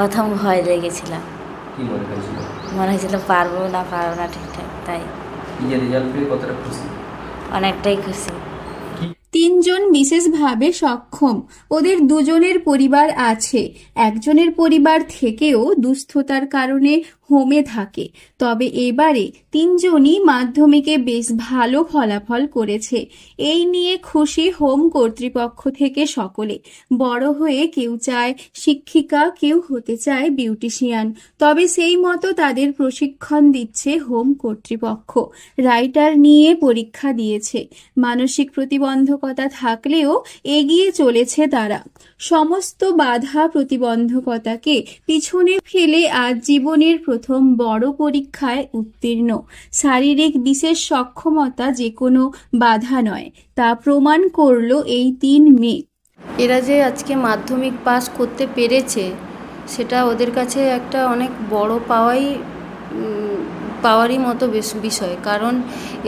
প্রথম ভয় লেগেছিলাম, কি মনে হয়েছিল? মনে হয়েছিল পারবো না ঠিকঠাক। তাই রেজাল্ট পেয়ে কতটা খুশি? অনেকটাই খুশি। তিনজন বিশেষভাবে সক্ষম, ওদের দুজনের পরিবার আছে। একজনের পরিবার থেকেও দুস্থতার কারণে হোমে থাকে। তবে এবারে তিনজনই মাধ্যমিকে বেশ ভালো ফলাফল করেছে। এই নিয়ে খুশি হোম কর্তৃপক্ষ থেকে সকলে। বড় হয়ে কেউ চায় শিক্ষিকা, কেউ হতে চায় বিউটিশিয়ান। তবে সেই মতো তাদের প্রশিক্ষণ দিচ্ছে হোম কর্তৃপক্ষ। রাইটার নিয়ে পরীক্ষা দিয়েছে। মানসিক প্রতিবন্ধকতা থাকলেও এগিয়ে চলেছে তারা। সমস্ত বাধা প্রতিবন্ধকতাকে পিছনে ফেলে আজ জীবনের প্রথম বড় পরীক্ষায় উত্তীর্ণ। শারীরিক বিশেষ সক্ষমতা যে কোনো বাধা নয়, তা প্রমাণ করল এই 3 মেয়ে। এরা যে আজকে মাধ্যমিক পাস করতে পেরেছে, সেটা ওদের কাছে একটা অনেক বড় পাওয়ারই মতো বিষয়। কারণ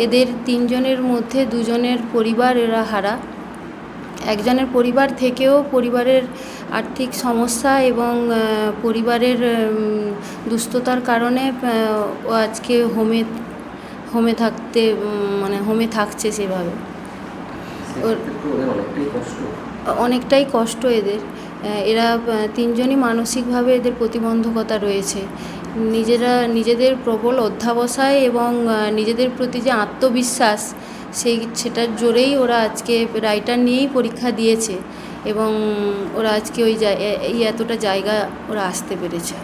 এদের তিনজনের মধ্যে দুজনের পরিবার এরা হারা। একজনের পরিবার থেকেও পরিবারের আর্থিক সমস্যা এবং পরিবারের দুস্থতার কারণে ও আজকে হোমে থাকছে। সেভাবে অনেকটাই কষ্ট এদের। এরা তিনজনই মানসিকভাবে এদের প্রতিবন্ধকতা রয়েছে। নিজেদের প্রবল অধ্যবসায় এবং নিজেদের প্রতি যে আত্মবিশ্বাস, সেটার জোরেই ওরা আজকে রাইটার নিয়েই পরীক্ষা দিয়েছে এবং ওরা আজকে এই এতটা জায়গা ওরা আসতে পেরেছে।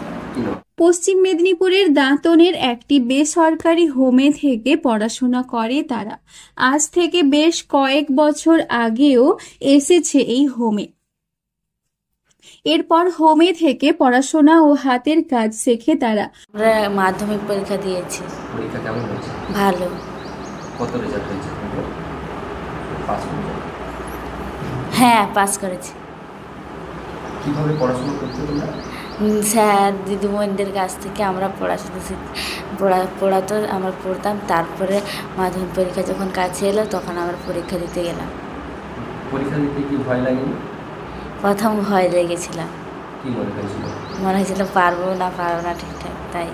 পশ্চিম মেদিনীপুরের দাঁতনের একটি বেসরকারি হোমে থেকে পড়াশোনা করে তারা। আজ থেকে বেশ কয়েক বছর আগেও এসেছে এই হোমে। এরপর হোমে থেকে পড়াশোনা ও হাতের কাজ শেখে তারা। আমরা মাধ্যমিক পরীক্ষা দিয়েছি। পরীক্ষা কেমন হয়েছে? ভালো। কত রেজাল্ট হয়েছে? পাস করেছো? হ্যাঁ, পাস করেছি। কিভাবে পড়াশোনা করতে তোমরা? স্যার দিদিমণিদের কাছ থেকে আমরা পড়াতো, আমরা পড়তাম। তারপরে মাধ্যমিক পরীক্ষা যখন কাছে এলো, তখন আমরা পরীক্ষা দিতে গেলাম। পরীক্ষা দিতে কি ভয় লাগেনি? প্রথম ভয় লেগেছিলাম, কি মনে হয়েছিল? মনে হয়েছিল পারবো না ঠিকঠাক। তাই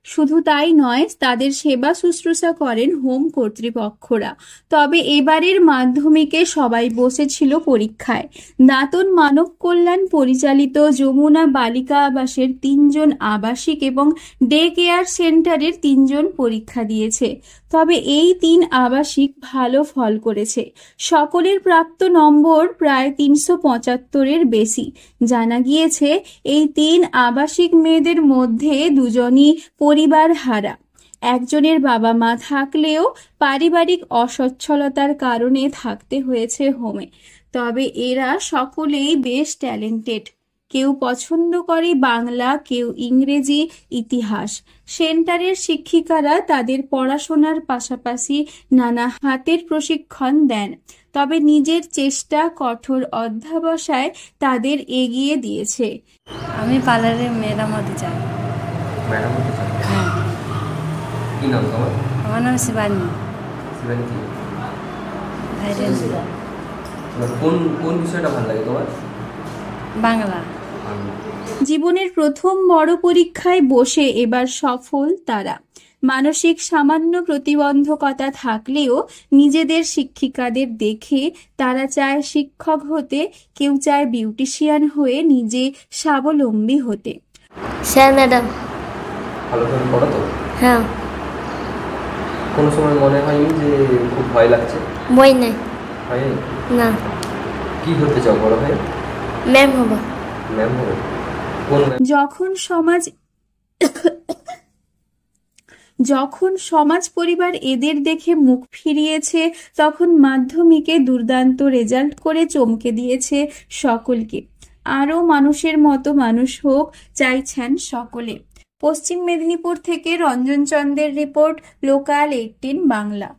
শুধু তাই নয়, তাদের সেবা শুশ্রূষা করেন হোম কর্তৃপক্ষরা। তবে এবারের মাধ্যমিকে সবাই বসেছিল পরীক্ষায়। দাঁতন মানব কল্যাণ পরিচালিত যমুনা বালিকা আবাসের 3 জন আবাসিক এবং ডে কেয়ার সেন্টারের 3 জন পরীক্ষা দিয়েছে। তবে এই 3 আবাসিক ভালো ফল করেছে। সকলের প্রাপ্ত নম্বর প্রায় 375-এর বেশি। জানা গিয়েছে এই 3 আবাসিক মেয়েদের মধ্যে দুজনই পরিবার হারা। একজনের বাবা মা থাকলেও পারিবারিক অসচ্ছলতার কারণে থাকতে হয়েছে হোমে। তবে এরা সকলেই বেশ ট্যালেন্টেড। কেউ পছন্দ করে বাংলা, কেউ ইংরেজি, ইতিহাস। সেন্টারের শিক্ষিকারা তাদের পড়াশোনার পাশাপাশি নানা হাতের প্রশিক্ষণ দেন। তবে নিজের চেষ্টা, কঠোর অধ্যবসায় তাদের এগিয়ে দিয়েছে। আমি পার্লারে ম্যাডাম হতে চাই। ম্যাডাম হতে চাও? হ্যাঁ। কি নাম তোমার? আমার নাম শিবানী। শিবানী কি? ভাইরাল। কোন বিষয়টা ভালো লাগে তোমার? বাংলা। জীবনের প্রথম বড় পরীক্ষায় বসে এবার সফল তারা। মানসিক সামান্য প্রতিবন্ধকতা থাকলেও নিজেদের শিক্ষিকাদের দেখে তারা চায় শিক্ষক হতে, কেউ চায় বিউটিশিয়ান হয়ে নিজে স্বাবলম্বী হতে। স্যার ম্যাডাম ভালো করে পড়ো তো? হ্যাঁ। কোনো সময় মনে হয়নি যে খুব ভয় লাগছে? বই নেই হয়নি? না। কি হতে চাও বড় ভাই? ম্যাম হব। ম্যাম হবে? কোন ম্যাম? যখন সমাজ পরিবার এদের দেখে মুখ ফিরিয়েছে, তখন মাধ্যমিকে দুর্দান্ত রেজাল্ট করে চমকে দিয়েছে সকলকে। আরও মানুষের মতো মানুষ হোক চাইছেন সকলে। পশ্চিম মেদিনীপুর থেকে রঞ্জন চন্দ্রের রিপোর্ট, লোকাল 18 বাংলা।